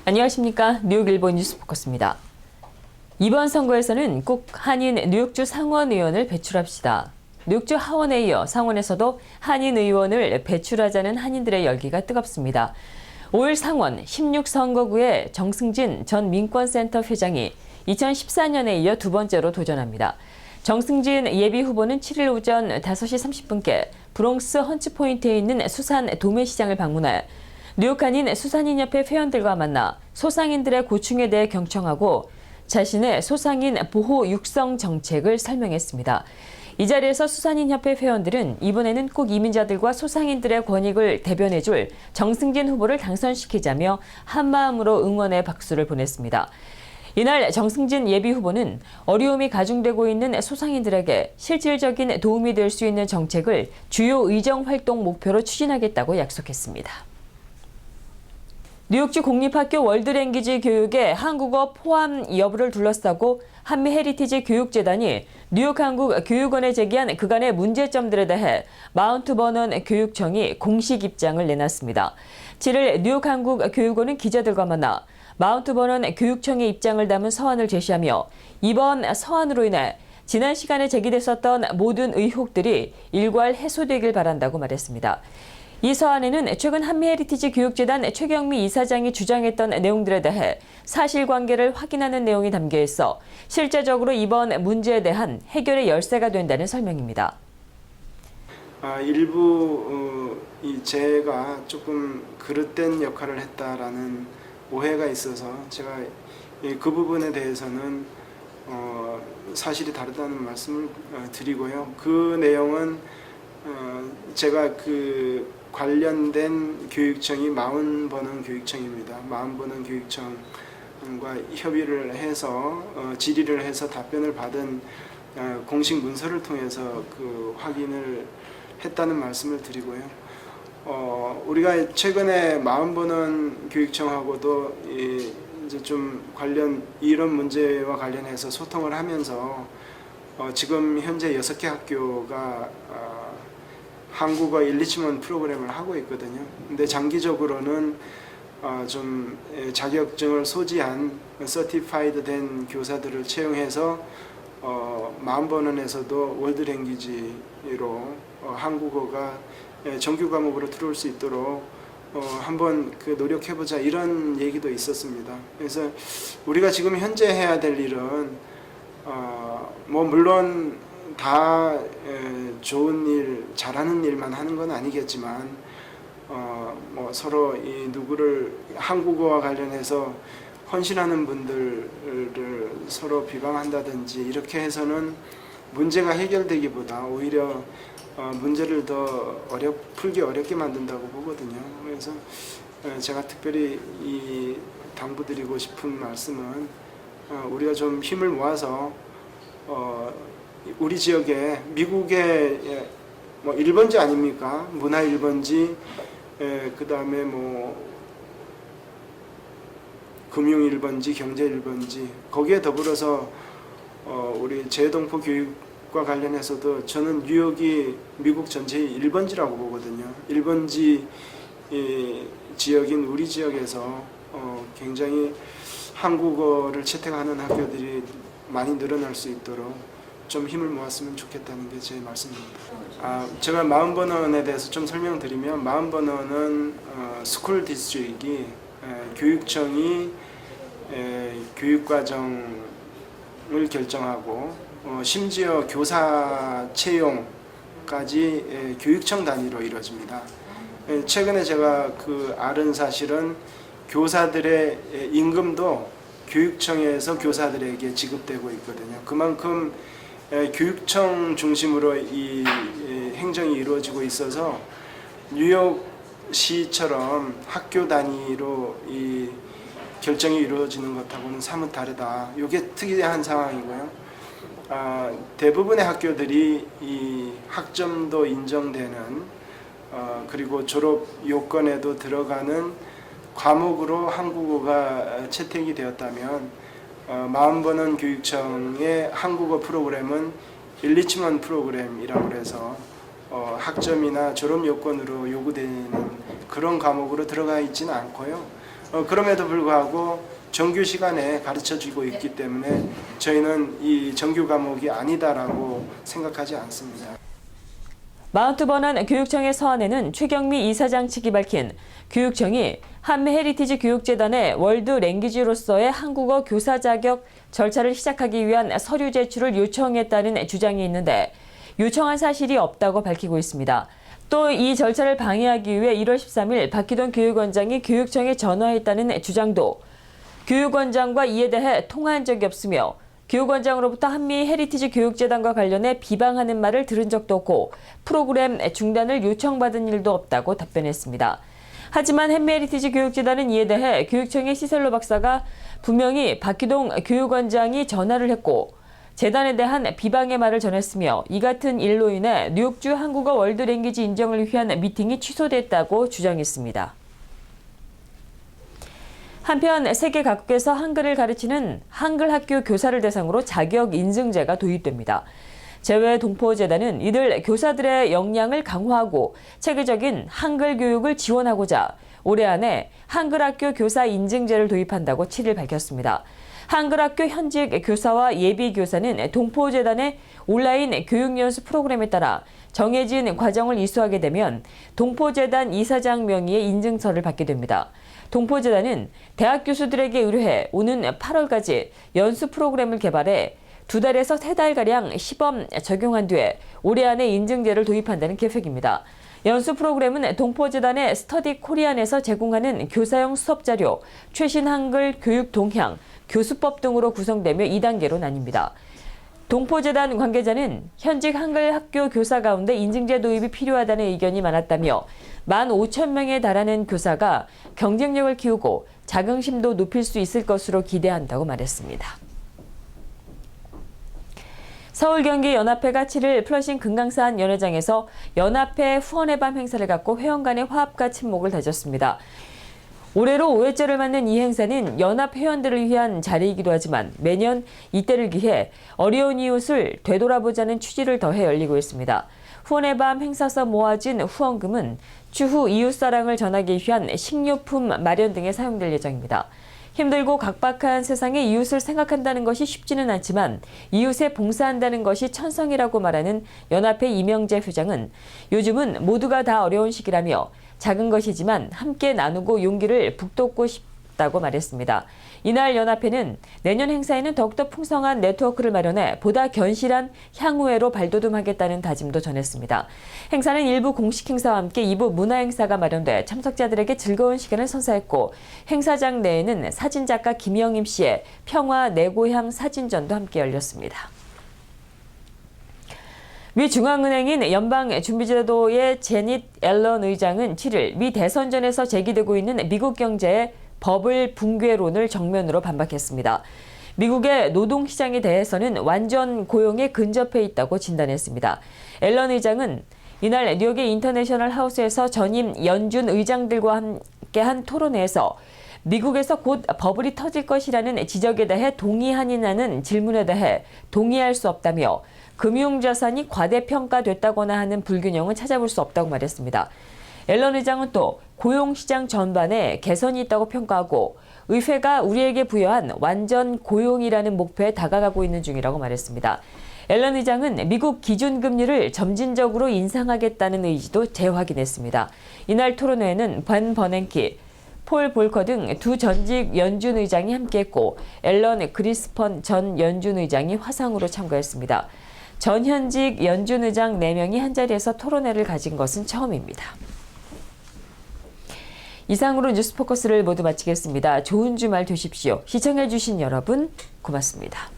안녕하십니까. 뉴욕일보 뉴스포커스입니다. 이번 선거에서는 꼭 한인 뉴욕주 상원의원을 배출합시다. 뉴욕주 하원에 이어 상원에서도 한인 의원을 배출하자는 한인들의 열기가 뜨겁습니다. 5일 상원 16선거구의 정승진 전 민권센터 회장이 2014년에 이어 두 번째로 도전합니다. 정승진 예비후보는 7일 오전 5시 30분께 브롱스 헌츠포인트에 있는 수산 도매시장을 방문해 뉴욕 한인 수산인협회 회원들과 만나 소상인들의 고충에 대해 경청하고 자신의 소상인 보호 육성 정책을 설명했습니다. 이 자리에서 수산인협회 회원들은 이번에는 꼭 이민자들과 소상인들의 권익을 대변해줄 정승진 후보를 당선시키자며 한마음으로 응원의 박수를 보냈습니다. 이날 정승진 예비후보는 어려움이 가중되고 있는 소상인들에게 실질적인 도움이 될 수 있는 정책을 주요 의정활동 목표로 추진하겠다고 약속했습니다. 뉴욕주 공립학교 월드랭귀지 교육의 한국어 포함 여부를 둘러싸고 한미헤리티지 교육재단이 뉴욕 한국교육원에 제기한 그간의 문제점들에 대해 마운트 버넌 교육청이 공식 입장을 내놨습니다. 7일 뉴욕 한국교육원은 기자들과 만나 마운트 버넌 교육청의 입장을 담은 서한을 제시하며 이번 서한으로 인해 지난 시간에 제기됐었던 모든 의혹들이 일괄 해소되길 바란다고 말했습니다. 이 서한에는 최근 한미헤리티지 교육재단 최경미 이사장이 주장했던 내용들에 대해 사실관계를 확인하는 내용이 담겨 있어 실제적으로 이번 문제에 대한 해결의 열쇠가 된다는 설명입니다. 일부 제가 조금 그릇된 역할을 했다라는 오해가 있어서 제가 그 부분에 대해서는 사실이 다르다는 말씀을 드리고요. 그 내용은 제가 그 관련된 교육청이 마운버넌 교육청입니다. 마운버넌 교육청과 협의를 해서 질의를 해서 답변을 받은 공식 문서를 통해서 그 확인을 했다는 말씀을 드리고요. 우리가 최근에 마운버넌 교육청하고도 이제 좀 이런 문제와 관련해서 소통을 하면서 지금 현재 6개 학교가 한국어 일리치먼트 프로그램을 하고 있거든요. 근데 장기적으로는 좀 자격증을 소지한 서티파이드 된 교사들을 채용해서 마운버넌에서도 월드랭귀지로 한국어가 정규 과목으로 들어올 수 있도록 한번 노력해보자 이런 얘기도 있었습니다. 그래서 우리가 지금 현재 해야 될 일은 물론 다 좋은 일, 잘하는 일만 하는 건 아니겠지만 서로 누구를 한국어와 관련해서 헌신하는 분들을 서로 비방한다든지 이렇게 해서는 문제가 해결되기보다 오히려 문제를 더 풀기 어렵게 만든다고 보거든요. 그래서 제가 특별히 당부드리고 싶은 말씀은 우리가 좀 힘을 모아서 우리 지역에 미국의 1번지 아닙니까? 문화 1번지, 그 다음에 금융 1번지, 경제 1번지, 거기에 더불어서 우리 재동포 교육과 관련해서도 저는 뉴욕이 미국 전체의 1번지라고 보거든요. 1번지 지역인 우리 지역에서 굉장히 한국어를 채택하는 학교들이 많이 늘어날 수 있도록 좀 힘을 모았으면 좋겠다는 게 제 말씀입니다. 제가 마운버넌에 대해서 좀 설명드리면 마운버넌은 스쿨 디스트릭이 교육청이 교육과정을 결정하고 심지어 교사 채용까지 교육청 단위로 이루어집니다. 최근에 제가 알은 사실은 교사들의 임금도 교육청에서 교사들에게 지급되고 있거든요. 그만큼 교육청 중심으로 이 행정이 이루어지고 있어서 뉴욕시처럼 학교 단위로 이 결정이 이루어지는 것하고는 사뭇 다르다. 이게 특이한 상황이고요. 대부분의 학교들이 이 학점도 인정되는 그리고 졸업 요건에도 들어가는 과목으로 한국어가 채택이 되었다면 마운버넌 교육청의 한국어 프로그램은 일리치먼트 프로그램이라고 해서 학점이나 졸업 요건으로 요구되는 그런 과목으로 들어가 있지는 않고요. 그럼에도 불구하고 정규 시간에 가르쳐주고 있기 때문에 저희는 이 정규 과목이 아니다라고 생각하지 않습니다. 42번한 교육청의 서한에는 최경미 이사장 측이 밝힌 교육청이 한미헤리티지 교육재단의 월드 랭귀지로서의 한국어 교사 자격 절차를 시작하기 위한 서류 제출을 요청했다는 주장이 있는데 요청한 사실이 없다고 밝히고 있습니다. 또 이 절차를 방해하기 위해 1월 13일 박기동 교육원장이 교육청에 전화했다는 주장도 교육원장과 이에 대해 통화한 적이 없으며 교육원장으로부터 한미헤리티지 교육재단과 관련해 비방하는 말을 들은 적도 없고 프로그램 중단을 요청받은 일도 없다고 답변했습니다. 하지만 한미헤리티지 교육재단은 이에 대해 교육청의 시셀로 박사가 분명히 박기동 교육원장이 전화를 했고 재단에 대한 비방의 말을 전했으며 이 같은 일로 인해 뉴욕주 한국어 월드 랭귀지 인정을 위한 미팅이 취소됐다고 주장했습니다. 한편 세계 각국에서 한글을 가르치는 한글 학교 교사를 대상으로 자격 인증제가 도입됩니다. 재외동포재단은 이들 교사들의 역량을 강화하고 체계적인 한글 교육을 지원하고자 올해 안에 한글 학교 교사 인증제를 도입한다고 7일 밝혔습니다. 한글 학교 현직 교사와 예비 교사는 동포재단의 온라인 교육 연수 프로그램에 따라 정해진 과정을 이수하게 되면 동포재단 이사장 명의의 인증서를 받게 됩니다. 동포재단은 대학 교수들에게 의뢰해 오는 8월까지 연수 프로그램을 개발해 2달에서 3달가량 시범 적용한 뒤에 올해 안에 인증제를 도입한다는 계획입니다. 연수 프로그램은 동포재단의 스터디 코리안에서 제공하는 교사용 수업자료, 최신 한글 교육 동향, 교수법 등으로 구성되며 2단계로 나뉩니다. 동포재단 관계자는 현직 한글 학교 교사 가운데 인증제 도입이 필요하다는 의견이 많았다며 15,000명에 달하는 교사가 경쟁력을 키우고 자긍심도 높일 수 있을 것으로 기대한다고 말했습니다. 서울 경기 연합회가 7일 플러싱 금강산 연회장에서 연합회 후원의 밤 행사를 갖고 회원 간의 화합과 친목을 다졌습니다. 올해로 5회째를 맞는 이 행사는 연합 회원들을 위한 자리이기도 하지만 매년 이때를 기해 어려운 이웃을 되돌아보자는 취지를 더해 열리고 있습니다. 후원의 밤 행사서 모아진 후원금은 추후 이웃사랑을 전하기 위한 식료품 마련 등에 사용될 예정입니다. 힘들고 각박한 세상에 이웃을 생각한다는 것이 쉽지는 않지만 이웃에 봉사한다는 것이 천성이라고 말하는 연합회 이명재 회장은 요즘은 모두가 다 어려운 시기라며 작은 것이지만 함께 나누고 용기를 북돋고 싶다고 말했습니다. 이날 연합회는 내년 행사에는 더욱더 풍성한 네트워크를 마련해 보다 견실한 향후회로 발돋움하겠다는 다짐도 전했습니다. 행사는 일부 공식 행사와 함께 2부 문화 행사가 마련돼 참석자들에게 즐거운 시간을 선사했고 행사장 내에는 사진작가 김영임 씨의 평화 내 고향 사진전도 함께 열렸습니다. 미 중앙은행인 연방준비제도의 제닛 앨런 의장은 7일 미 대선전에서 제기되고 있는 미국 경제의 버블 붕괴론을 정면으로 반박했습니다. 미국의 노동시장에 대해서는 완전 고용에 근접해 있다고 진단했습니다. 앨런 의장은 이날 뉴욕의 인터내셔널 하우스에서 전임 연준 의장들과 함께한 토론회에서 미국에서 곧 버블이 터질 것이라는 지적에 대해 동의하느냐는 질문에 대해 동의할 수 없다며 금융자산이 과대평가됐다거나 하는 불균형은 찾아볼 수 없다고 말했습니다. 앨런 의장은 또 고용시장 전반에 개선이 있다고 평가하고 의회가 우리에게 부여한 완전 고용이라는 목표에 다가가고 있는 중이라고 말했습니다. 앨런 의장은 미국 기준금리를 점진적으로 인상하겠다는 의지도 재확인했습니다. 이날 토론회에는 반 버냉키, 폴 볼커 등 두 전직 연준 의장이 함께했고 앨런 그리스펀 전 연준 의장이 화상으로 참가했습니다. 전 현직 연준 의장 4명이 한자리에서 토론회를 가진 것은 처음입니다. 이상으로 뉴스포커스를 모두 마치겠습니다. 좋은 주말 되십시오. 시청해주신 여러분 고맙습니다.